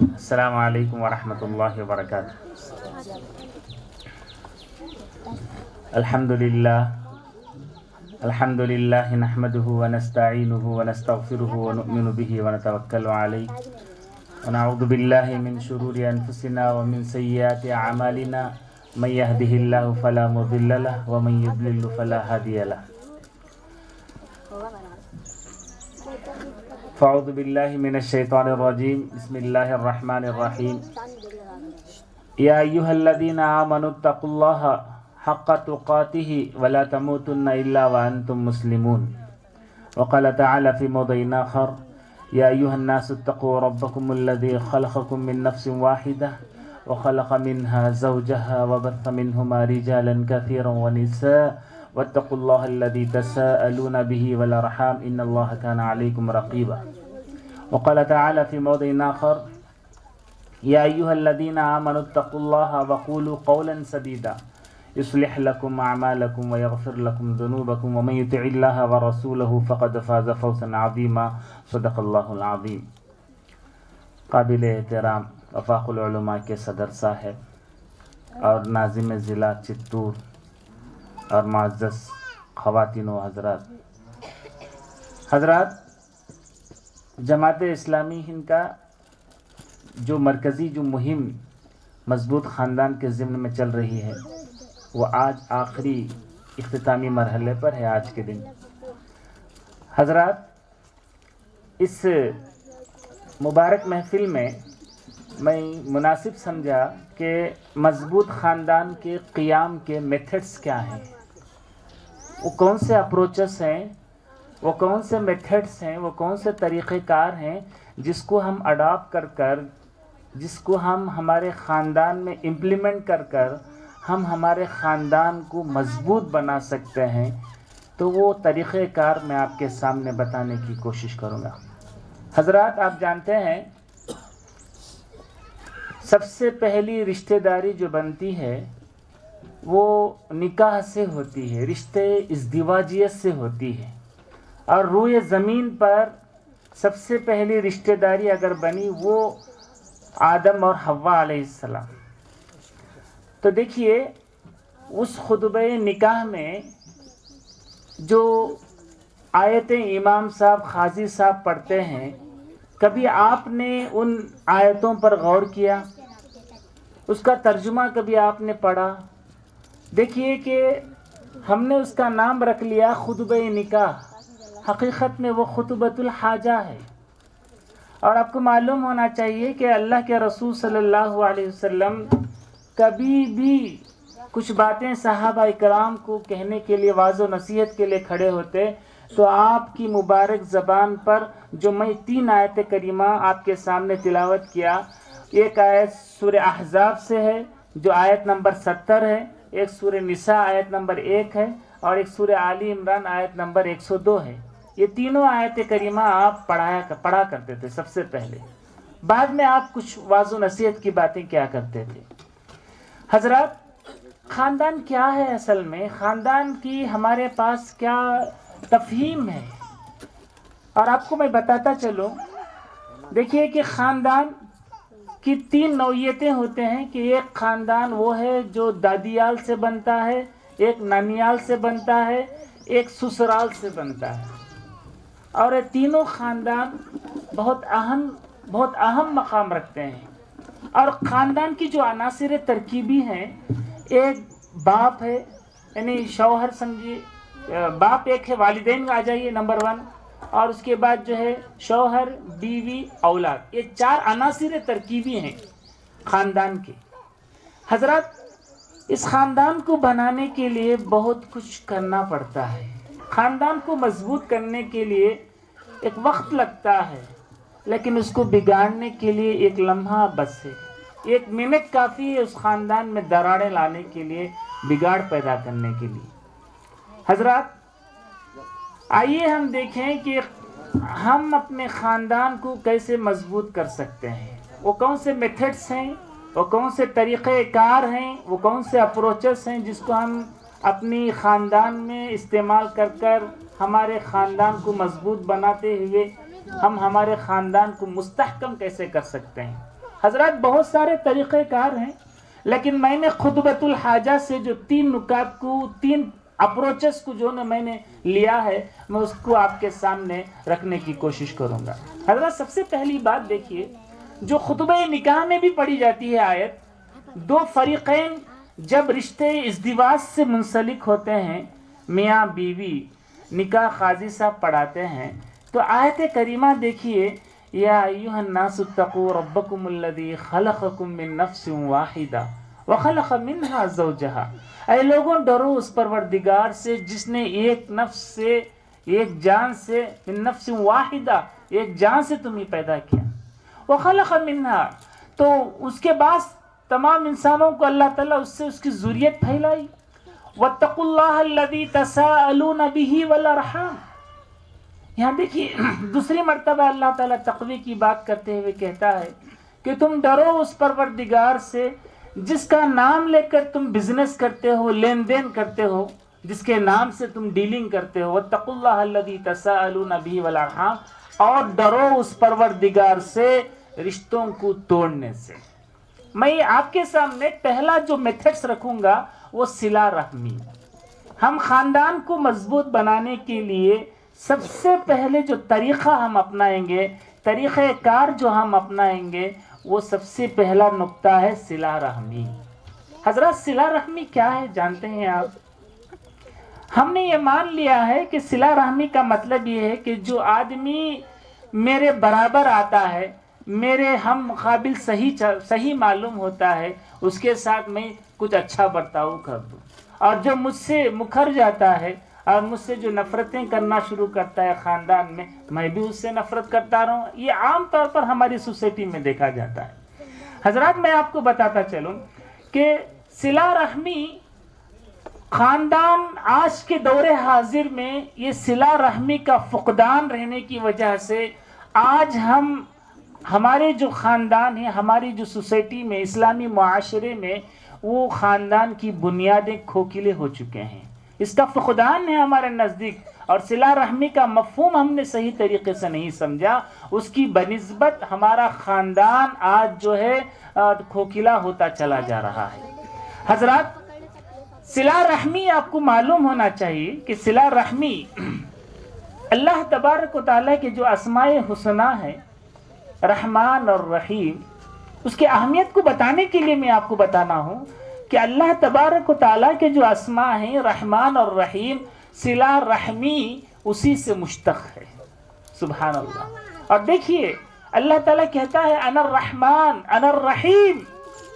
السلام علیکم ورحمۃ اللہ وبرکاتہ۔ الحمد للہ نحمده ونستعینه ونستغفره ونؤمن به ونتوکل علیہ ونعوذ باللہ من شرور انفسنا ومن سیئات اعمالنا من يهده اللہ فلا مضل له ومن يضلل فلا هادی له۔ فاعوذ باللہ من الشیطان الرجیم، بسم اللہ الرحمن الرحیم۔ یا ایہا الذین آمنوا اتقوا اللہ حق تقاتہ ولا تموتن الا وانتم مسلمون۔ وقال تعالی فی موضع آخر، یا ایہا الناس اتقوا ربکم الذی خلقکم من نفس واحدہ وخلق منها زوجها وبث منهما رجالا كثيرا ونساء واتقوا الله الذي تساءلون به والأرحام إن الله كان عليكم رقيبا۔ وقال تعالى في موضع آخر، يا أيها الذين آمنوا اتقوا الله وقولوا قولا سديدا يصلح لكم أعمالكم ويغفر لكم ذنوبكم ومن يطع الله ورسوله فقد فاز فوزا عظيما۔ صدق الله العظيم۔ قابل احترام وفاق العلماء کے صدر صاحب اور ناظم ضلع چتور اور معزز خواتین و حضرات، جماعت اسلامی ہند کا جو مرکزی مہم مضبوط خاندان کے ضمن میں چل رہی ہے، وہ آج آخری اختتامی مرحلے پر ہے۔ آج کے دن حضرات، اس مبارک محفل میں میں مناسب سمجھا کہ مضبوط خاندان کے قیام کے میتھڈز کیا ہیں، وہ کون سے اپروچز ہیں، وہ کون سے میتھڈز ہیں، وہ کون سے طریقہ کار ہیں جس کو ہم اڈاپٹ کر جس کو ہم ہمارے خاندان میں امپلیمنٹ کر ہم ہمارے خاندان کو مضبوط بنا سکتے ہیں۔ تو وہ طریقہ کار میں آپ کے سامنے بتانے کی کوشش کروں گا۔ حضرات، آپ جانتے ہیں سب سے پہلی رشتہ داری جو بنتی ہے وہ نکاح سے ہوتی ہے، رشتے ازدواجیت سے ہوتی ہے، اور روئے زمین پر سب سے پہلی رشتہ داری اگر بنی وہ آدم اور حوا علیہ السلام۔ تو دیکھیے، اس خطبہ نکاح میں جو آیتیں امام صاحب قاضی صاحب پڑھتے ہیں، کبھی آپ نے ان آیتوں پر غور کیا؟ اس کا ترجمہ کبھی آپ نے پڑھا؟ دیکھیے کہ ہم نے اس کا نام رکھ لیا خطبہ نکاح، حقیقت میں وہ خطبۃ الحاجہ ہے۔ اور آپ کو معلوم ہونا چاہیے کہ اللہ کے رسول صلی اللہ علیہ وسلم کبھی بھی کچھ باتیں صحابہ اکرام کو کہنے کے لیے، واعظ و نصیحت کے لیے کھڑے ہوتے تو آپ کی مبارک زبان پر جو میں 3 آیت کریمہ آپ کے سامنے تلاوت کیا، ایک آیت سورہ احزاب سے ہے جو آیت نمبر 70 ہے، ایک سورہ نساء آیت نمبر 1 ہے، اور ایک سورہ آل عمران آیت نمبر 102 ہے۔ یہ تینوں آیت کریمہ آپ پڑھا کرتے تھے سب سے پہلے، بعد میں آپ کچھ واعظ و نصیحت کی باتیں کیا کرتے تھے۔ حضرات، خاندان کیا ہے اصل میں؟ خاندان کی ہمارے پاس کیا تفہیم ہے؟ اور آپ کو میں بتاتا چلوں، دیکھیے کہ خاندان کی 3 نوعیتیں ہوتے ہیں کہ ایک خاندان وہ ہے جو دادیال سے بنتا ہے، ایک نانیال سے بنتا ہے، ایک سسرال سے بنتا ہے، اور یہ تینوں خاندان بہت اہم مقام رکھتے ہیں۔ اور خاندان کی جو عناصر ترکیبی ہیں، ایک باپ ہے، یعنی شوہر سمجھیے، باپ ایک ہے، والدین میں آ جائیے نمبر 1، اور اس کے بعد جو ہے شوہر، بیوی، اولاد۔ یہ 4 عناصر ترکیبی ہیں خاندان کے۔ حضرات، اس خاندان کو بنانے کے لیے بہت کچھ کرنا پڑتا ہے۔ خاندان کو مضبوط کرنے کے لیے ایک وقت لگتا ہے، لیکن اس کو بگاڑنے کے لیے ایک لمحہ بس ہے، 1 منٹ کافی ہے اس خاندان میں دراڑیں لانے کے لیے، بگاڑ پیدا کرنے کے لیے۔ حضرات، آئیے ہم دیکھیں کہ ہم اپنے خاندان کو کیسے مضبوط کر سکتے ہیں، وہ کون سے میتھڈس ہیں، وہ کون سے طریقہ کار ہیں، وہ کون سے اپروچز ہیں جس کو ہم اپنی خاندان میں استعمال کر ہمارے خاندان کو مضبوط بناتے ہوئے ہم ہمارے خاندان کو مستحکم کیسے کر سکتے ہیں. حضرات بہت سارے طریقہ کار ہیں، لیکن میں نے خطبۃ الحاجہ سے جو 3 نکات کو 3 اپروچز کو جو میں نے لیا ہے، میں اس کو آپ کے سامنے رکھنے کی کوشش کروں گا. حضرات سب سے پہلی بات دیکھیے، جو خطبہ نکاح میں بھی پڑھی جاتی ہے آیت، 2 فریقین جب رشتے ازدواج سے منسلک ہوتے ہیں، میاں بیوی، نکاح قاضی صاحب پڑھاتے ہیں، تو آیت کریمہ دیکھیے، یا ایھا الناس اتقوا ربکم الذی خلقکم من نفس واحدہ وخلق منها زوجها، اے لوگوں ڈرو اس پروردگار سے جس نے ایک نفس سے، ایک جان سے، من نفس واحدہ، ایک جان سے تمہیں پیدا کیا، وخلق منها، تو اس کے بعد تمام انسانوں کو اللہ تعالیٰ اس سے اس کی ذریت پھیلائی. واتقوا اللہ الذی تساءلون به والارحام، یہاں دیکھیے دوسری مرتبہ اللہ تعالیٰ تقوی کی بات کرتے ہوئے کہتا ہے کہ تم ڈرو اس پروردگار سے جس کا نام لے کر تم بزنس کرتے ہو، لین دین کرتے ہو، جس کے نام سے تم ڈیلنگ کرتے ہو. واتقوا اللہ الذی تساءلون به والارحام، اور ڈرو اس پروردگار سے رشتوں کو توڑنے سے. میں آپ کے سامنے پہلا جو میتھڈس رکھوں گا وہ صلہ رحمی. ہم خاندان کو مضبوط بنانے کے لیے سب سے پہلے جو طریقہ ہم اپنائیں گے، طریقہ کار جو ہم اپنائیں گے، وہ سب سے پہلا نقطہ ہے صلہ رحمی. حضرات صلہ رحمی کیا ہے جانتے ہیں آپ؟ ہم نے یہ مان لیا ہے کہ صلہ رحمی کا مطلب یہ ہے کہ جو آدمی میرے برابر آتا ہے، میرے ہم مقابل صحیح معلوم ہوتا ہے، اس کے ساتھ میں کچھ اچھا برتاؤ کر دوں، اور جو مجھ سے مکر جاتا ہے اور مجھ سے جو نفرتیں کرنا شروع کرتا ہے خاندان میں بھی اس سے نفرت کرتا رہوں. یہ عام طور پر ہماری سوسائٹی میں دیکھا جاتا ہے. حضرات میں آپ کو بتاتا چلوں کہ صلہ رحمی خاندان آج کے دور حاضر میں یہ صلہ رحمی کا فقدان رہنے کی وجہ سے آج ہمارے جو خاندان ہیں، ہماری جو سوسائٹی میں، اسلامی معاشرے میں، وہ خاندان کی بنیادیں کھوکھلے ہو چکے ہیں. اس کا فقدان ہے ہمارے نزدیک، اور صلہ رحمی کا مفہوم ہم نے صحیح طریقے سے نہیں سمجھا. اس کی بنسبت ہمارا خاندان آج جو ہے کھوکھلا ہوتا چلا جا رہا ہے. حضرات صلہ رحمی آپ کو معلوم ہونا چاہیے کہ صلہ رحمی اللہ تبارک و تعالیٰ کے جو اسماء حسنہ ہے، رحمان اور رحیم، اس کی اہمیت کو بتانے کے لیے میں آپ کو بتانا ہوں کہ اللہ تبارک و تعالیٰ کے جو اسماء ہیں رحمان اور رحیم، صلہ رحمی اسی سے مشتق ہے. سبحان اللہ. اور دیکھیے اللہ تعالیٰ کہتا ہے انا الرحمن انا الرحیم،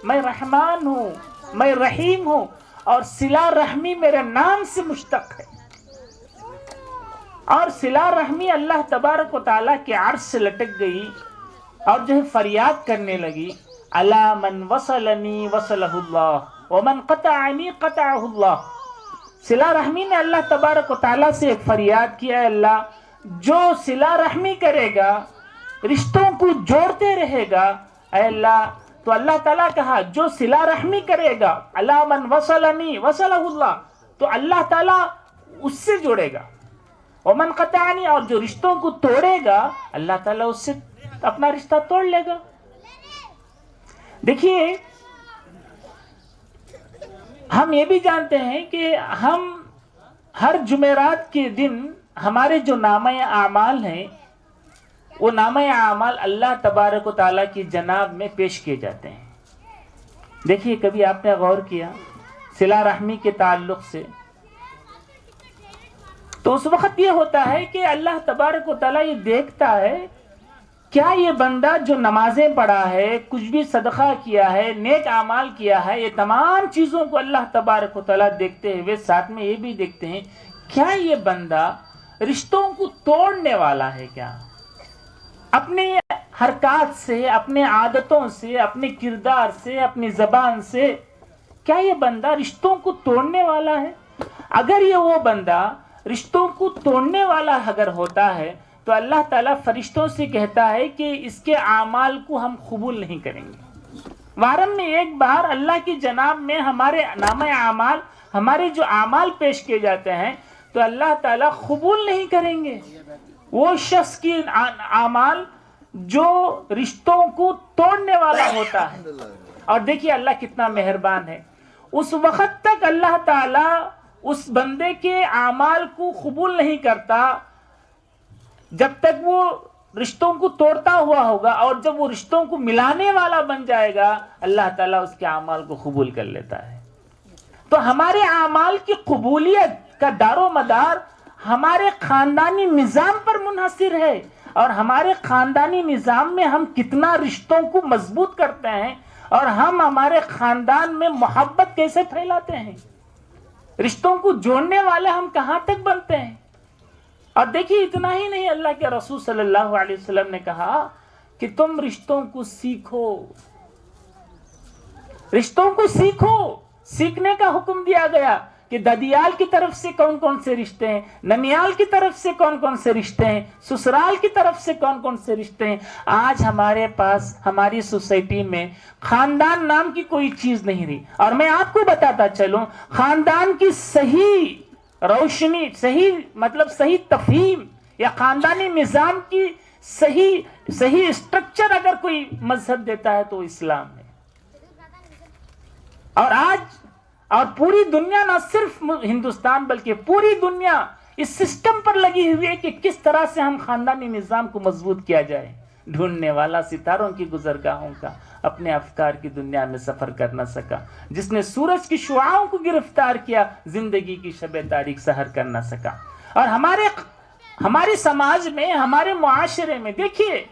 میں رحمان ہوں، میں رحیم ہوں، اور صلہ رحمی میرے نام سے مشتق ہے. اور صلہ رحمی اللہ تبارک و تعالیٰ کے عرش سے لٹک گئی اور جو ہے فریاد کرنے لگی، الا من وصلنی وصلہ اللہ ومن قطعنی قطعہ اللہ. صلہ رحمی نے اللہ تبارک و تعالیٰ سے ایک فریاد کیا، اللہ جو صلہ رحمی کرے گا، رشتوں کو جوڑتے رہے گا، اے اللہ، تو اللہ تعالیٰ کہا جو صلہ رحمی کرے گا، الا من وصلنی وصلہ اللہ، تو اللہ تعالیٰ اس سے جوڑے گا. ومن قطعنی، اور جو رشتوں کو توڑے گا، اللہ تعالیٰ اس سے اپنا رشتہ توڑ لے گا. دیکھیے ہم یہ بھی جانتے ہیں کہ ہم ہر جمعرات کے دن ہمارے جو نامہ اعمال ہیں، وہ نامہ اعمال اللہ تبارک و تعالیٰ کی جناب میں پیش کیے جاتے ہیں. دیکھیے کبھی آپ نے غور کیا صلہ رحمی کے تعلق سے، تو اس وقت یہ ہوتا ہے کہ اللہ تبارک و تعالیٰ یہ دیکھتا ہے کیا یہ بندہ جو نمازیں پڑھا ہے، کچھ بھی صدقہ کیا ہے، نیک اعمال کیا ہے، یہ تمام چیزوں کو اللہ تبارک و تعالیٰ دیکھتے ہوئے ساتھ میں یہ بھی دیکھتے ہیں کیا یہ بندہ رشتوں کو توڑنے والا ہے، کیا اپنے حرکات سے، اپنے عادتوں سے، اپنے کردار سے، اپنی زبان سے، کیا یہ بندہ رشتوں کو توڑنے والا ہے. اگر یہ وہ بندہ رشتوں کو توڑنے والا اگر ہوتا ہے تو اللہ تعالیٰ فرشتوں سے کہتا ہے کہ اس کے اعمال کو ہم قبول نہیں کریں گے. وارم میں ایک بار اللہ کی جناب میں ہمارے نامہ اعمال، ہمارے جو اعمال پیش کیے جاتے ہیں، تو اللہ تعالیٰ قبول نہیں کریں گے. وہ شخص کی اعمال جو رشتوں کو توڑنے والا ہوتا ہے. اور دیکھیے اللہ کتنا مہربان ہے، اس وقت تک اللہ تعالی اس بندے کے اعمال کو قبول نہیں کرتا جب تک وہ رشتوں کو توڑتا ہوا ہوگا، اور جب وہ رشتوں کو ملانے والا بن جائے گا اللہ تعالیٰ اس کے اعمال کو قبول کر لیتا ہے. تو ہمارے اعمال کی قبولیت کا دار و مدار ہمارے خاندانی نظام پر منحصر ہے، اور ہمارے خاندانی نظام میں ہم کتنا رشتوں کو مضبوط کرتے ہیں، اور ہم ہمارے خاندان میں محبت کیسے پھیلاتے ہیں، رشتوں کو جوڑنے والے ہم کہاں تک بنتے ہیں. اور دیکھیے اتنا ہی نہیں، اللہ کے رسول صلی اللہ علیہ وسلم نے کہا کہ تم رشتوں کو سیکھو، رشتوں کو سیکھو. سیکھنے کا حکم دیا گیا کہ ددیال کی طرف سے کون کون سے رشتے ہیں، ننیال کی طرف سے کون کون سے رشتے ہیں، سسرال کی طرف سے کون کون سے رشتے ہیں. آج ہمارے پاس ہماری سوسائٹی میں خاندان نام کی کوئی چیز نہیں رہی. اور میں آپ کو بتاتا چلوں، خاندان کی صحیح روشنی، صحیح مطلب صحیح تفہیم یا خاندانی نظام کی صحیح اسٹرکچر اگر کوئی مذہب دیتا ہے تو اسلام ہے. اور آج اور پوری دنیا، نہ صرف ہندوستان بلکہ پوری دنیا اس سسٹم پر لگی ہوئی ہے کہ کس طرح سے ہم خاندانی نظام کو مضبوط کیا جائے. ڈھونڈنے والا ستاروں کی گزرگاہوں کا اپنے افکار کی دنیا میں سفر کر نہ سکا، جس نے سورج کی شعاؤں کو گرفتار کیا زندگی کی شب تاریک سحر کر نہ سکا. اور ہمارے سماج میں، ہمارے معاشرے میں دیکھیے،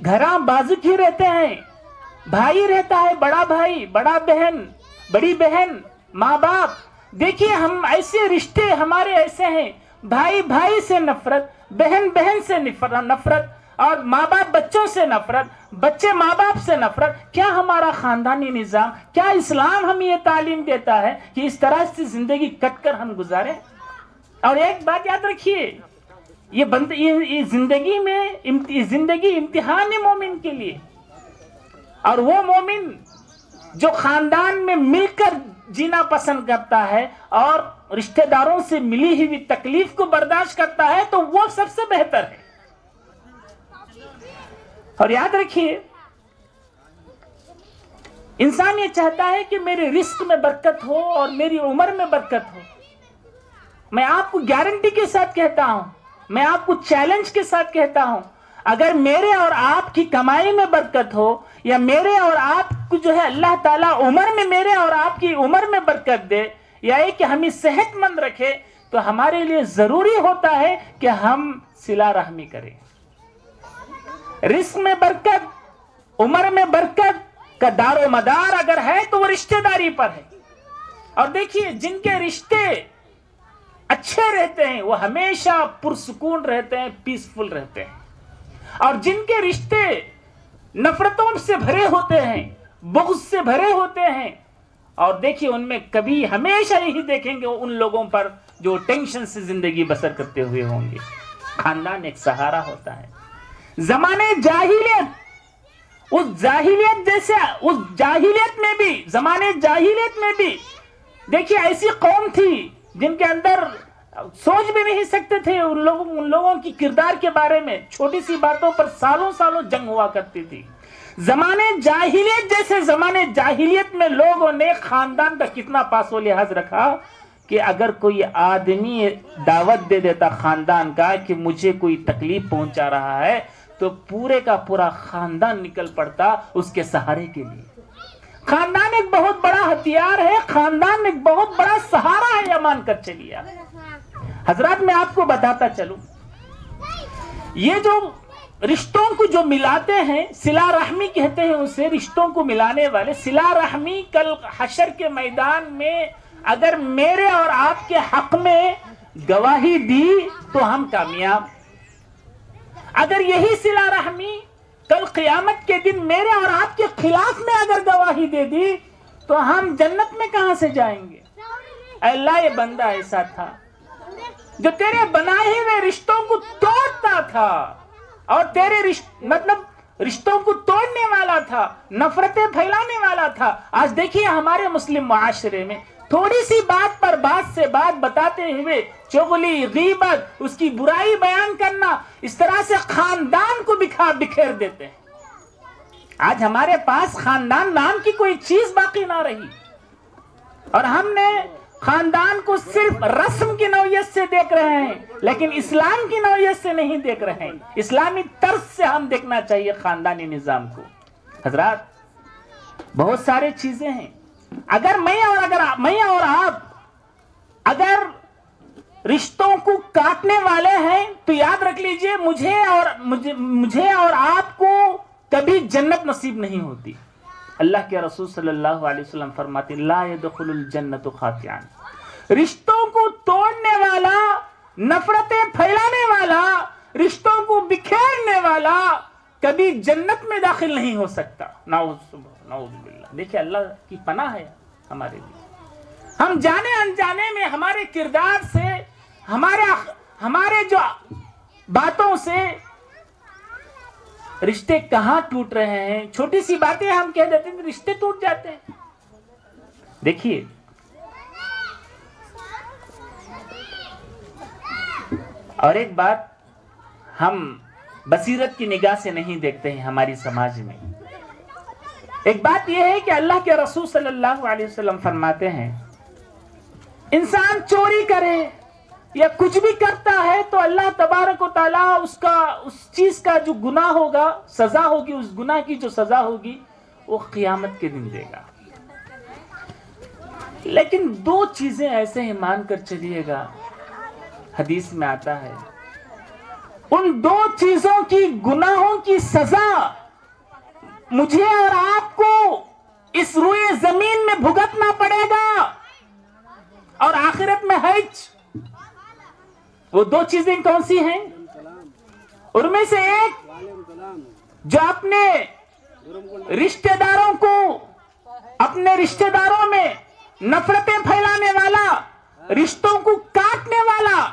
گھراں بازک ہی رہتے ہیں، بھائی رہتا ہے، بڑا بھائی، بڑا بہن، بڑی بہن، ماں باپ. دیکھیے ہم ایسے رشتے ہمارے ایسے ہیں، بھائی بھائی سے نفرت، بہن بہن سے نفرت، اور ماں باپ بچوں سے نفرت، بچے ماں باپ سے نفرت. کیا ہمارا خاندانی نظام، کیا اسلام ہمیں یہ تعلیم دیتا ہے کہ اس طرح سے زندگی کٹ کر ہم گزاریں؟ اور ایک بات یاد رکھیے، یہ زندگی امتحان ہے مومن کے لیے. اور وہ مومن جو خاندان میں مل کر جینا پسند کرتا ہے اور رشتہ داروں سے ملی ہوئی تکلیف کو برداشت کرتا ہے تو وہ سب سے بہتر ہے. اور یاد رکھیے، انسان یہ چاہتا ہے کہ میرے رزق میں برکت ہو اور میری عمر میں برکت ہو. میں آپ کو گارنٹی کے ساتھ کہتا ہوں، میں آپ کو چیلنج کے ساتھ کہتا ہوں، اگر میرے اور آپ کی کمائی میں برکت ہو، یا میرے اور آپ کو جو ہے اللہ تعالیٰ عمر میں، میرے اور آپ کی عمر میں برکت دے، یا کہ ہمیں صحت مند رکھے، تو ہمارے لیے ضروری ہوتا ہے کہ ہم صلہ رحمی کریں. رزق میں برکت، عمر میں برکت کا دار و مدار اگر ہے تو وہ رشتہ داری پر ہے. اور دیکھیے جن کے رشتے اچھے رہتے ہیں وہ ہمیشہ پرسکون رہتے ہیں، پیسفل رہتے ہیں. اور جن کے رشتے نفرتوں سے بھرے ہوتے ہیں، بغض سے بھرے ہوتے ہیں، اور دیکھیے ان میں کبھی ہمیشہ یہی دیکھیں گے ان لوگوں پر جو ٹینشن سے زندگی بسر کرتے ہوئے ہوں گے. خاندان ایک سہارا ہوتا ہے. زمانے جاہلیت، اس جاہلیت میں بھی، زمانے جاہلیت میں بھی دیکھیے ایسی قوم تھی جن کے اندر سوچ بھی نہیں سکتے تھے ان لوگوں کی کردار کے بارے میں. چھوٹی سی باتوں پر سالوں سالوں جنگ ہوا کرتی تھی. زمانے جاہلیت جیسے زمانے جاہلیت میں لوگوں نے خاندان کا کتنا پاس و لحاظ رکھا کہ اگر کوئی آدمی دعوت دے دیتا خاندان کا کہ مجھے کوئی تکلیف پہنچا رہا ہے تو پورے کا پورا خاندان نکل پڑتا اس کے سہارے کے لیے. خاندان ایک بہت بڑا ہتھیار ہے، خاندان ایک بہت بڑا سہارا ہے، یہ مان کر چلیے. حضرات میں آپ کو بتاتا چلوں، یہ جو رشتوں کو جو ملاتے ہیں، صلہ رحمی کہتے ہیں اسے، رشتوں کو ملانے والے. صلہ رحمی کل حشر کے میدان میں اگر میرے اور آپ کے حق میں گواہی دی تو ہم کامیاب. اگر یہی صلہ رحمی کل قیامت کے دن میرے اور آپ کے خلاف میں اگر گواہی دے دی تو ہم جنت میں کہاں سے جائیں گے؟ اے اللہ، یہ بندہ ایسا تھا جو تیرے بنائے ہوئے رشتوں کو توڑتا تھا اور تیرے رشتوں کو توڑنے والا تھا، نفرتیں پھیلانے والا تھا. آج دیکھیے ہمارے مسلم معاشرے میں تھوڑی سی بات پر بات سے بات بتاتے ہوئے چغلی، غیبت، اس کی برائی بیان کرنا، اس طرح سے خاندان کو بکھیر دیتے ہیں۔ آج ہمارے پاس خاندان نام کی کوئی چیز باقی نہ رہی، اور ہم نے خاندان کو صرف رسم کی نوعیت سے دیکھ رہے ہیں، لیکن اسلام کی نوعیت سے نہیں دیکھ رہے ہیں۔ اسلامی طرز سے ہم دیکھنا چاہیے خاندانی نظام کو۔ حضرات، بہت سارے چیزیں ہیں۔ اگر میں اور آپ اگر رشتوں کو کاٹنے والے ہیں تو یاد رکھ لیجئے مجھے اور آپ کو کبھی جنت نصیب نہیں ہوتی۔ اللہ کے رسول صلی اللہ علیہ وسلم فرماتے لا يدخل الجنت خاطئان، رشتوں کو توڑنے والا، نفرتیں پھیلانے والا، رشتوں کو بکھیرنے والا کبھی جنت میں داخل نہیں ہو سکتا۔ نعوذ باللہ۔ دیکھیں، اللہ کی پناہ ہے ہمارے لیے۔ ہم جانے انجانے میں ہمارے کردار سے، ہمارے جو باتوں سے رشتے کہاں ٹوٹ رہے ہیں۔ چھوٹی سی باتیں ہم کہہ دیتے ہیں، رشتے ٹوٹ جاتے ہیں۔ دیکھیے، اور ایک بات ہم بصیرت کی نگاہ سے نہیں دیکھتے ہیں ہماری سماج میں۔ ایک بات یہ ہے کہ اللہ کے رسول صلی اللہ علیہ وسلم فرماتے ہیں انسان چوری کرے یا کچھ بھی کرتا ہے تو اللہ تبارک و تعالیٰ اس چیز کا جو گناہ ہوگا، سزا ہوگی، اس گناہ کی جو سزا ہوگی وہ قیامت کے دن دے گا۔ لیکن دو چیزیں ایسے ہی مان کر چلیے گا، حدیث میں آتا ہے ان دو چیزوں کی گناہوں کی سزا مجھے اور آپ کو اس روئے زمین میں بھگتنا پڑے گا اور آخرت میں حج۔ وہ دو چیزیں کون سی ہیں؟ ان میں سے ایک جو اپنے رشتہ داروں کو، اپنے رشتہ داروں میں نفرتیں پھیلانے والا، رشتوں کو کاٹنے والا۔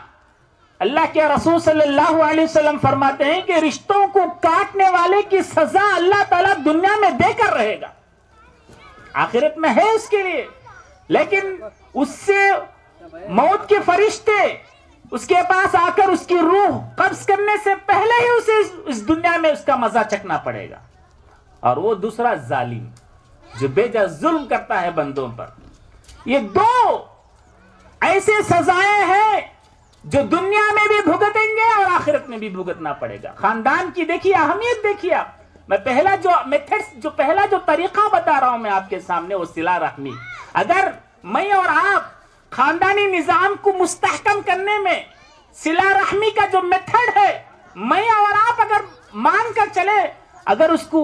اللہ کے رسول صلی اللہ علیہ وسلم فرماتے ہیں کہ رشتوں کو کاٹنے والے کی سزا اللہ تعالیٰ دنیا میں دے کر رہے گا، آخرت میں ہے اس کے لیے، لیکن اس سے موت کے فرشتے اس کے پاس آ کر اس کی روح قبض کرنے سے پہلے ہی اسے اس دنیا میں اس کا مزہ چکھنا پڑے گا۔ اور وہ دوسرا ظالم جو بے جا ظلم کرتا ہے بندوں پر۔ یہ دو ایسے سزائیں ہیں جو دنیا میں بھی بھگتیں گے اور آخرت میں بھی بھگتنا پڑے گا۔ خاندان کی دیکھیے اہمیت، دیکھیے آپ، میں پہلا جو طریقہ بتا رہا ہوں میں آپ کے سامنے، وہ صلہ رحمی۔ اگر میں اور آپ خاندانی نظام کو مستحکم کرنے میں صلہ رحمی کا جو میتھڈ ہے، میں اور آپ اگر مان کر چلے، اگر اس کو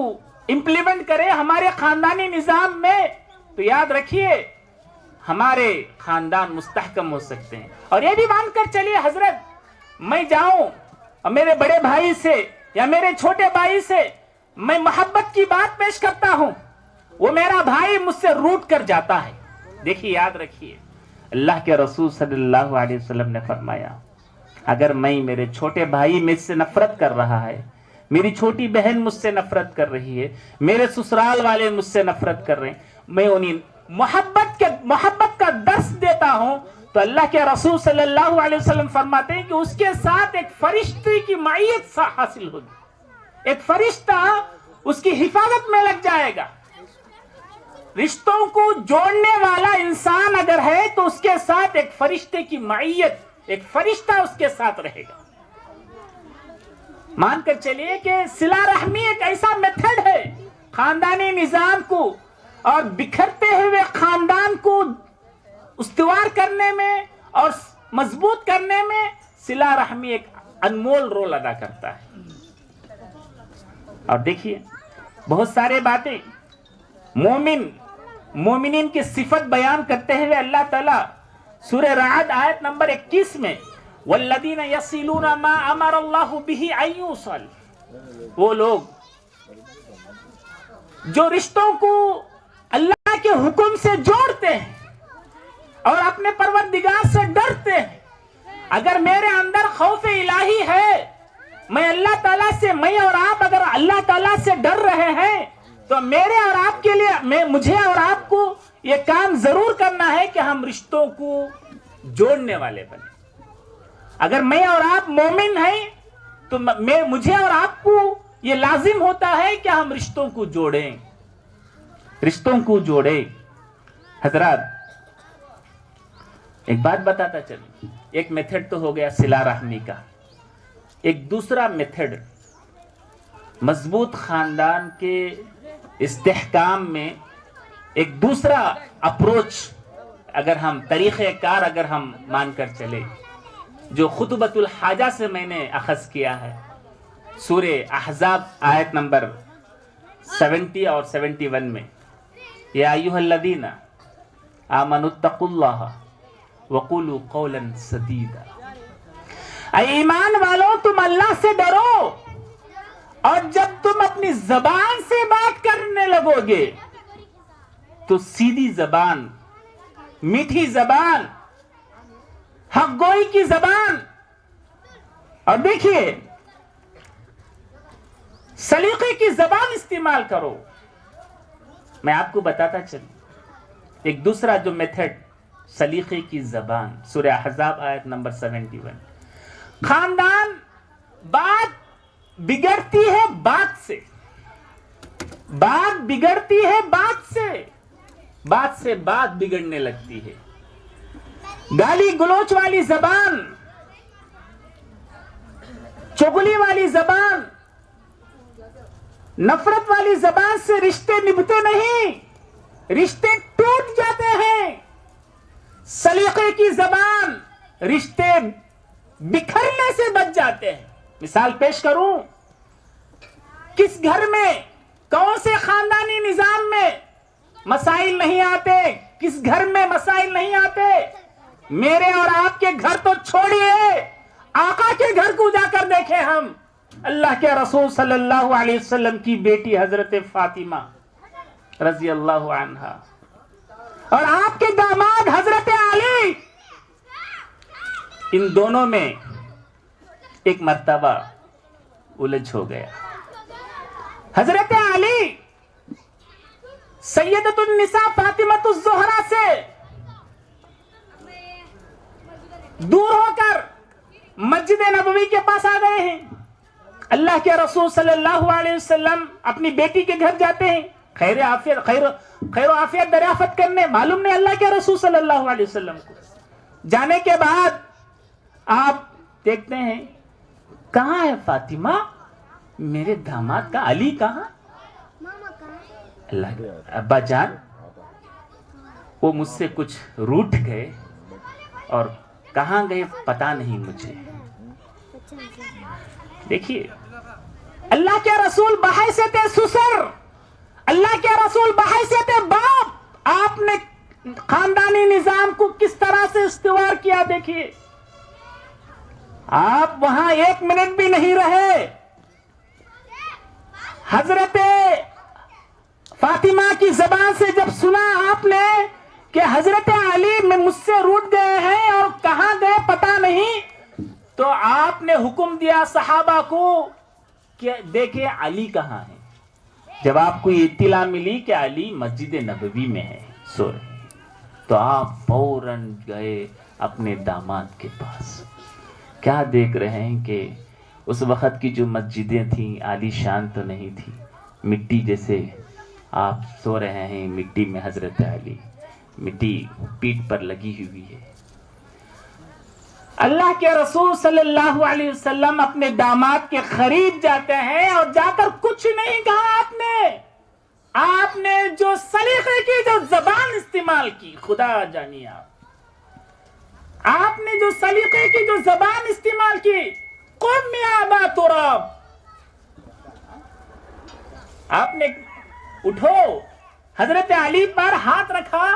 امپلیمنٹ کرے ہمارے خاندانی نظام میں، تو یاد رکھیے ہمارے خاندان مستحکم ہو سکتے ہیں۔ اور یہ بھی مان کر چلیے حضرت، میں جاؤں اور میرے بڑے بھائی سے یا میرے چھوٹے بھائی سے میں محبت کی بات پیش کرتا ہوں، وہ میرا بھائی مجھ سے روٹ کر جاتا ہے۔ دیکھیے، یاد رکھیے، اللہ کے رسول صلی اللہ علیہ وسلم نے فرمایا اگر میرے چھوٹے بھائی مجھ سے نفرت کر رہا ہے، میری چھوٹی بہن مجھ سے نفرت کر رہی ہے، میرے سسرال والے مجھ سے نفرت کر رہے ہیں، میں انہیں محبت کا درس دیتا ہوں، تو اللہ کے رسول صلی اللہ علیہ وسلم فرماتے ہیں کہ اس کے ساتھ ایک فرشتے کی معیت حاصل ہوگی، ایک فرشتہ اس کی حفاظت میں لگ جائے گا۔ رشتوں کو جوڑنے والا انسان اگر ہے تو اس کے ساتھ ایک فرشتے کی معیت، ایک فرشتہ اس کے ساتھ رہے گا۔ مان کر چلیے کہ صلہ رحمی ایک ایسا میتھڈ ہے خاندانی نظام کو اور بکھرتے ہوئے خاندان کو استوار کرنے میں اور مضبوط کرنے میں صلہ رحمی ایک انمول رول ادا کرتا ہے۔ اور دیکھیے، بہت سارے باتیں مومنین کی صفت بیان کرتے ہوئے اللہ تعالیٰ سورہ رعد آیت نمبر 21 میں والذین یصلون ما امر اللہ بہ ان یوصل، وہ لوگ جو رشتوں کو اللہ کے حکم سے جوڑتے ہیں اور اپنے پروردگار سے ڈرتے ہیں۔ اگر میرے اندر خوف الہی ہے، میں اللہ تعالیٰ سے، میں اور آپ اگر اللہ تعالیٰ سے ڈر رہے ہیں تو میرے اور آپ کے لیے، مجھے اور آپ کو یہ کام ضرور کرنا ہے کہ ہم رشتوں کو جوڑنے والے بنے. اگر میں اور آپ مومن ہیں تو مجھے اور آپ کو یہ لازم ہوتا ہے کہ ہم رشتوں کو جوڑیں، رشتوں کو جوڑیں. حضرات ایک بات بتاتا چلیں، ایک میتھڈ تو ہو گیا صلہ رحمی کا، ایک دوسرا میتھڈ مضبوط خاندان کے استحکام میں، ایک دوسرا اپروچ اگر ہم طریقہ کار اگر ہم مان کر چلے، جو خطبۃ الحاجہ سے میں نے اخذ کیا ہے، سورہ احزاب آیت نمبر 70 اور 71 میں، یا ایھا الذین آمنوا اتقوا اللہ وقولوا قولا سدیدا. اے ایمان والو تم اللہ سے ڈرو، اور جب تم اپنی زبان سے بات کرنے لگو گے تو سیدھی زبان، میٹھی زبان، حق گوئی کی زبان. اور دیکھیے سلیقے کی زبان استعمال کرو. میں آپ کو بتاتا چلوں ایک دوسرا جو میتھڈ، سلیقے کی زبان، سورہ احزاب آیت نمبر 71. خاندان بات بگڑتی ہے بات سے، بات بگڑتی ہے بات سے، بات سے بات بگڑنے لگتی ہے. گالی گلوچ والی زبان، چغلی والی زبان، نفرت والی زبان سے رشتے نبھتے نہیں، رشتے ٹوٹ جاتے ہیں. سلیقے کی زبان رشتے بکھرنے سے بچ جاتے ہیں. مثال پیش کروں، کس گھر میں، کون سے خاندانی نظام میں مسائل نہیں آتے، کس گھر میں مسائل نہیں آتے. میرے اور آپ کے گھر تو چھوڑیے، آقا کے گھر کو جا کر دیکھیں. ہم اللہ کے رسول صلی اللہ علیہ وسلم کی بیٹی حضرت فاطمہ رضی اللہ عنہا اور آپ کے داماد حضرت علی، ان دونوں میں ایک مرتبہ الجھ ہو گیا. حضرت علی سیدۃ النساء فاطمۃ الزہرا سے دور ہو کر مسجد نبوی کے پاس آ گئے ہیں. اللہ کے رسول صلی اللہ علیہ وسلم اپنی بیٹی کے گھر جاتے ہیں خیر و عافیت دریافت کرنے. معلوم نہیں اللہ کے رسول صلی اللہ علیہ وسلم کو. جانے کے بعد آپ دیکھتے ہیں کہاں ہے فاطمہ، میرے داماد کا علی کہاں؟ اللہ ابا جان وہ مجھ سے کچھ روٹھ گئے اور کہاں گئے پتا نہیں مجھے. دیکھیے اللہ کے رسول بحیثیت سسر، اللہ کے رسول بحیثیت باپ، آپ نے خاندانی نظام کو کس طرح سے استوار کیا. دیکھیے آپ وہاں ایک منٹ بھی نہیں رہے. حضرت فاطمہ کی زبان سے جب سنا آپ نے کہ حضرت علی میں مجھ سے روٹ گئے ہیں اور کہاں گئے پتا نہیں، تو آپ نے حکم دیا صحابہ کو کہ دیکھیں علی کہاں ہے. جب آپ کو یہ اطلاع ملی کہ علی مسجد نبوی میں ہے سو رہے ہیں، تو آپ فوراً گئے اپنے داماد کے پاس. کیا دیکھ رہے ہیں کہ اس وقت کی جو مسجدیں تھیں عالی شان تو نہیں تھی، مٹی جیسے آپ سو رہے ہیں مٹی میں. حضرت علی مٹی پیٹھ پر لگی ہوئی ہے. اللہ کے رسول صلی اللہ علیہ وسلم اپنے داماد کے قریب جاتے ہیں اور جا کر کچھ نہیں کہا. آپ نے جو سلیقے کی جو زبان استعمال کی، خدا جانیے آپ نے جو سلیقے کی جو زبان استعمال کی، قم یا ابا تراب، آپ نے اٹھو، حضرت علی پر ہاتھ رکھا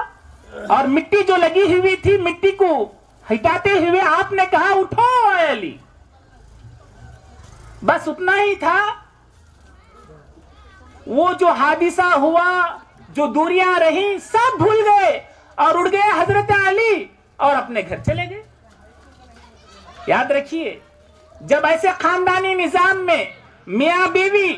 اور مٹی جو لگی ہوئی تھی مٹی کو ہٹاتے ہوئے آپ نے کہا اٹھو اے علی. بس اتنا ہی تھا. وہ جو حادثہ ہوا، جو دوریاں رہیں، سب بھول گئے اور اڑ گئے حضرت علی اور اپنے گھر چلے گئے. یاد رکھیے جب ایسے خاندانی نظام میں میاں بیوی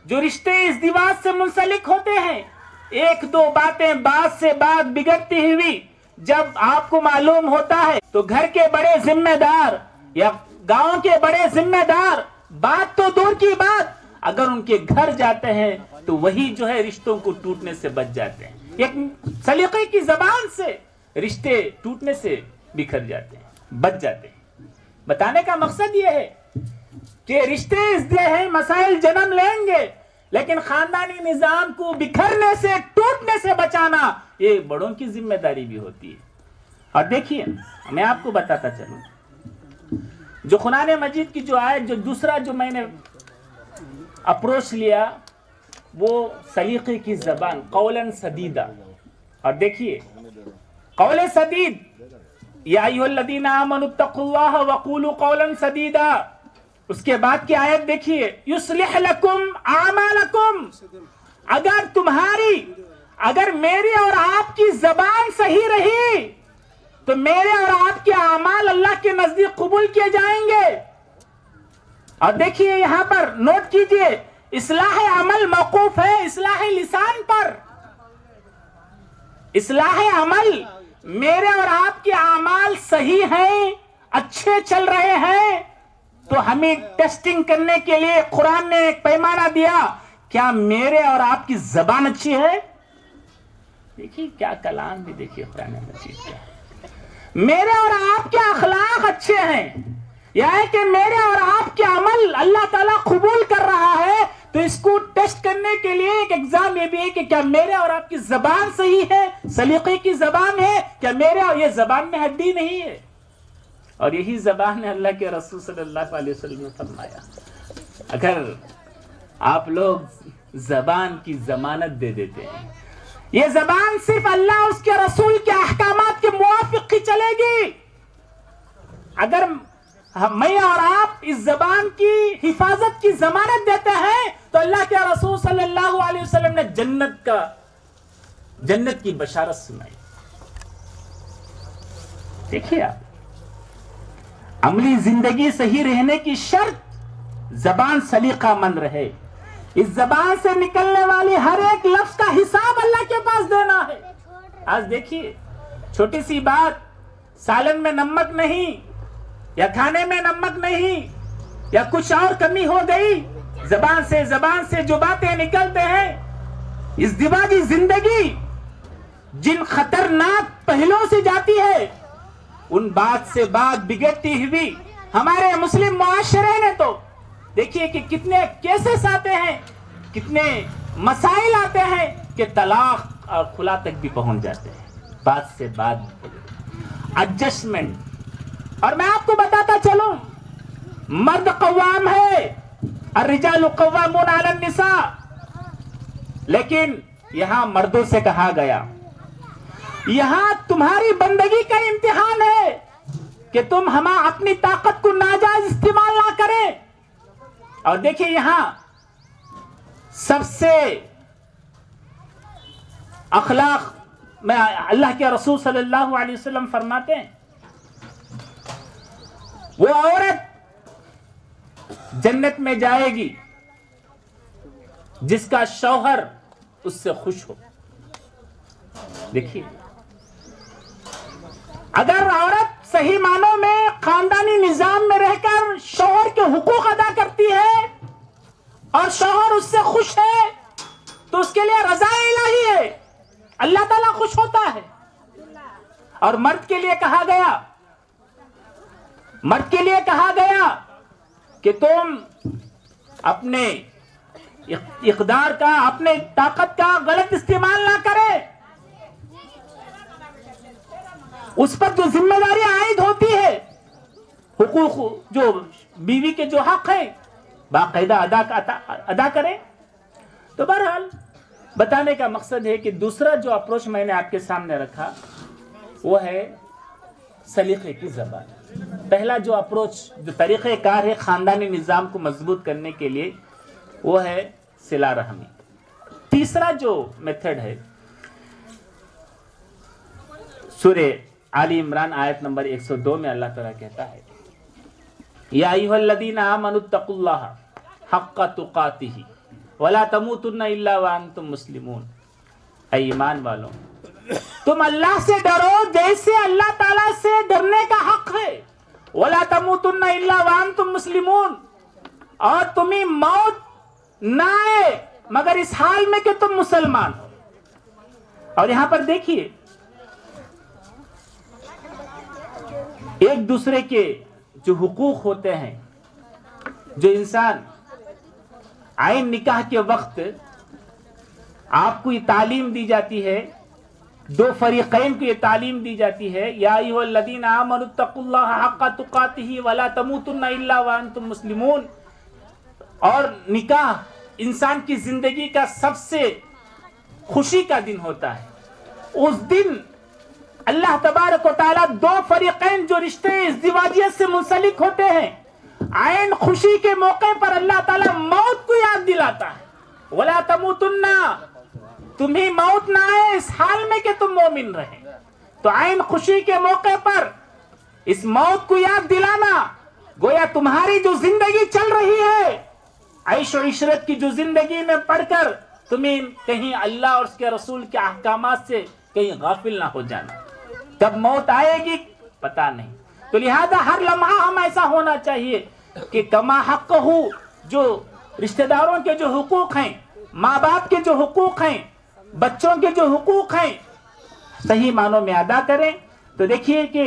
جو رشتے ازدواج سے منسلک ہوتے ہیں، ایک دو باتیں بات سے بات بگڑتی ہوئی جب آپ کو معلوم ہوتا ہے تو گھر کے بڑے ذمہ دار یا گاؤں کے بڑے ذمہ دار بات تو دور کی بات اگر ان کے گھر جاتے ہیں تو وہی جو ہے رشتوں کو ٹوٹنے سے بچ جاتے ہیں. ایک سلیقے کی زبان سے رشتے ٹوٹنے سے بکھر جاتے ہیں, بچ جاتے ہیں. بتانے کا مقصد یہ ہے کہ رشتے اس لیے ہیں, مسائل جنم لیں گے, لیکن خاندانی نظام کو بکھرنے سے ٹوٹنے سے بچانا یہ بڑوں کی ذمہ داری بھی ہوتی ہے. اور دیکھیے میں آپ کو بتاتا چلوں, جو قرآن مجید کی جو آیت, جو دوسرا جو میں نے اپروچ لیا وہ سلیقے کی زبان, قولاً سدیدہ. اور دیکھیے قول سدید, یا ایھا الذین آمنوا اتقوا اللہ وقولوا قولا سدیدا. اس کے بعد کی آیت دیکھیے, یصلح لکم اعمالکم. اگر میری اور آپ کی زبان صحیح رہی تو میرے اور آپ کے اعمال اللہ کے نزدیک قبول کیے جائیں گے. اور دیکھیے یہاں پر نوٹ کیجئے, اصلاح عمل موقوف ہے اصلاح لسان پر. اصلاح عمل, میرے اور آپ کے اعمال صحیح ہیں, اچھے چل رہے ہیں, تو ہمیں ٹیسٹنگ کرنے کے لیے قرآن نے ایک پیمانہ دیا, کیا میرے اور آپ کی زبان اچھی ہے؟ دیکھیے کیا کلام بھی, دیکھیے قرآن مجید کیا, میرے اور آپ کے اخلاق اچھے ہیں, یعنی کہ میرے اور آپ کے عمل اللہ تعالیٰ قبول کر رہا ہے. تو اس کو ٹیسٹ کرنے کے لیے ایک ایگزام یہ بھی ہے کہ کیا میرے اور آپ کی زبان صحیح ہے, سلیقے کی زبان ہے, کیا میرے اور یہ زبان میں ہڈی نہیں ہے. اور یہی زبان ہے اللہ کے رسول صلی اللہ علیہ وسلم نے فرمایا, اگر آپ لوگ زبان کی ضمانت دے دیتے ہیں, یہ زبان صرف اللہ اس کے رسول کے احکامات کے موافق ہی چلے گی. اگر میں اور آپ اس زبان کی حفاظت کی ضمانت دیتے ہیں تو اللہ کے رسول صلی اللہ علیہ وسلم نے جنت کی بشارت سنائی. دیکھیے آپ, عملی زندگی صحیح رہنے کی شرط زبان سلیقہ مند رہے. اس زبان سے نکلنے والی ہر ایک لفظ کا حساب اللہ کے پاس دینا ہے. آج دیکھیے چھوٹی سی بات, سالن میں نمک نہیں یا کھانے میں نمک نہیں یا کچھ اور کمی ہو گئی, زبان سے جو باتیں نکلتے ہیں, اس ازدواجی زندگی جن خطرناک پہلوؤں سے جاتی ہے, ان بات سے بات بگڑتی ہوئی ہمارے مسلم معاشرے نے تو دیکھیے کہ کتنے کیسز آتے ہیں, کتنے مسائل آتے ہیں کہ طلاق اور خلا تک بھی پہنچ جاتے ہیں. بات سے بات ایڈجسٹمنٹ. اور میں آپ کو بتاتا چلوں, مرد قوام ہے, الرجال قوامون علی النساء, لیکن یہاں مردوں سے کہا گیا یہاں تمہاری بندگی کا امتحان ہے کہ تم اپنی طاقت کو ناجائز استعمال نہ کریں. اور دیکھیں یہاں سب سے اخلاق میں اللہ کے رسول صلی اللہ علیہ وسلم فرماتے ہیں, وہ عورت جنت میں جائے گی جس کا شوہر اس سے خوش ہو. دیکھیے اگر عورت صحیح معنوں میں خاندانی نظام میں رہ کر شوہر کے حقوق ادا کرتی ہے اور شوہر اس سے خوش ہے تو اس کے لیے رضا الہی ہے, اللہ تعالیٰ خوش ہوتا ہے. اور مرد کے لیے کہا گیا کہ تم اپنے اقدار کا, اپنے طاقت کا غلط استعمال نہ کرے. اس پر جو ذمہ داری عائد ہوتی ہے, حقوق جو بیوی کے جو حق ہیں باقاعدہ ادا کرے. تو بہرحال بتانے کا مقصد ہے کہ دوسرا جو اپروچ میں نے آپ کے سامنے رکھا وہ ہے سلیقے کی زبان. پہلا جو اپروچ, جو طریقہ کار ہے خاندانی نظام کو مضبوط کرنے کے لیے, وہ ہے صلہ رحمی. تیسرا جو میتھڈ ہے, سورہ آل عمران آیت نمبر 102 میں اللہ تعالیٰ کہتا ہے, یا ایھا الذین آمنوا اتقوا اللہ حق تقاتہ ولا تموتن الا وانتم مسلمون. اے ایمان والوں تم اللہ سے ڈرو جیسے اللہ تعالیٰ سے ڈرنے کا حق ہے. وَلَا تَمُوتُنَّ إِلَّا وَأَنْتُمْ مُسْلِمُونَ, اور تمہیں موت نہ آئے مگر اس حال میں کہ تم مسلمان ہو. اور یہاں پر دیکھیے ایک دوسرے کے جو حقوق ہوتے ہیں, جو انسان عین نکاح کے وقت آپ کو یہ تعلیم دی جاتی ہے, دو فریقین کو یہ تعلیم دی جاتی ہے, یا ایھا الذین آمنوا اتقوا اللہ حق تقاتہ ولا تموتن الا وانتم مسلمون. اور نکاح انسان کی زندگی کا سب سے خوشی کا دن ہوتا ہے. اس دن اللہ تبارک و تعالیٰ دو فریقین جو رشتے ازدواجیت سے منسلک ہوتے ہیں, عین خوشی کے موقع پر اللہ تعالیٰ موت کو یاد دلاتا ہے. ولا تموتن, تمہیں موت نہ آئے اس حال میں کہ تم مومن رہیں. تو عین خوشی کے موقع پر اس موت کو یاد دلانا, گویا تمہاری جو زندگی چل رہی ہے عیش و عشرت کی جو زندگی میں پڑھ کر تمہیں کہیں اللہ اور اس کے رسول کے احکامات سے کہیں غافل نہ ہو جانا. کب موت آئے گی پتہ نہیں. تو لہذا ہر لمحہ ہم ایسا ہونا چاہیے کہ کما حق ہو, جو رشتہ داروں کے جو حقوق ہیں, ماں باپ کے جو حقوق ہیں, بچوں کے جو حقوق ہیں, صحیح معنوں میں ادا کریں. تو دیکھیے کہ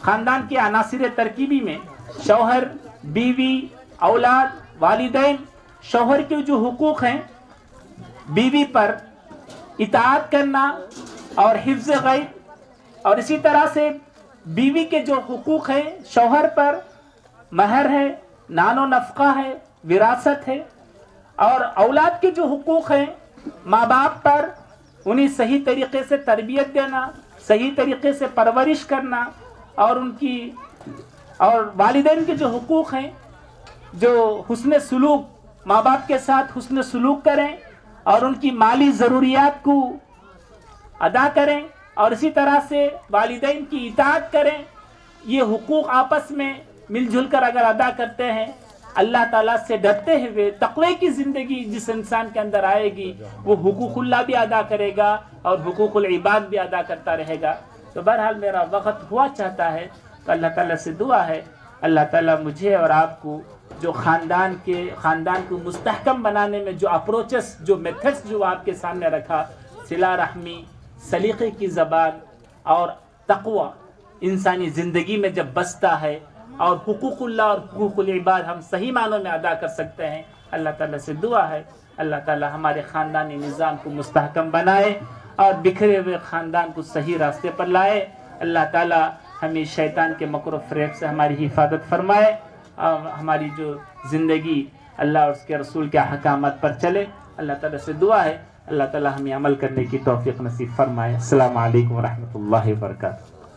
خاندان کے عناصر ترکیبی میں شوہر, بیوی, اولاد, والدین. شوہر کے جو حقوق ہیں, بیوی پر اطاعت کرنا اور حفظ غیب, اور اسی طرح سے بیوی کے جو حقوق ہیں شوہر پر مہر ہے, نان و نفقہ ہے, وراثت ہے. اور اولاد کے جو حقوق ہیں ماں باپ پر انہیں صحیح طریقے سے تربیت دینا, صحیح طریقے سے پرورش کرنا, اور ان کی اور والدین کے جو حقوق ہیں جو حسن سلوک, ماں باپ کے ساتھ حسن سلوک کریں اور ان کی مالی ضروریات کو ادا کریں, اور اسی طرح سے والدین کی اطاعت کریں. یہ حقوق آپس میں مل جل کر اگر ادا کرتے ہیں, اللہ تعالیٰ سے ڈرتے ہوئے تقوی کی زندگی جس انسان کے اندر آئے گی, وہ حقوق اللہ بھی ادا کرے گا اور حقوق العباد بھی ادا کرتا رہے گا. تو بہرحال میرا وقت ہوا چاہتا ہے, تو اللہ تعالیٰ سے دعا ہے اللہ تعالیٰ مجھے اور آپ کو جو خاندان کو مستحکم بنانے میں جو اپروچز, جو میتھڈز جو آپ کے سامنے رکھا, صلہ رحمی, سلیقے کی زبان اور تقوی انسانی زندگی میں جب بستا ہے اور حقوق اللہ اور حقوق العباد ہم صحیح معنوں میں ادا کر سکتے ہیں, اللہ تعالیٰ سے دعا ہے اللہ تعالیٰ ہمارے خاندانی نظام کو مستحکم بنائے اور بکھرے ہوئے خاندان کو صحیح راستے پر لائے. اللہ تعالیٰ ہمیں شیطان کے مکر و فریب سے ہماری حفاظت فرمائے, اور ہماری جو زندگی اللہ اور اس کے رسول کے احکامات پر چلے. اللہ تعالیٰ سے دعا ہے اللہ تعالیٰ ہمیں عمل کرنے کی توفیق نصیب فرمائے. السلام علیکم ورحمۃ اللہ وبرکاتہ.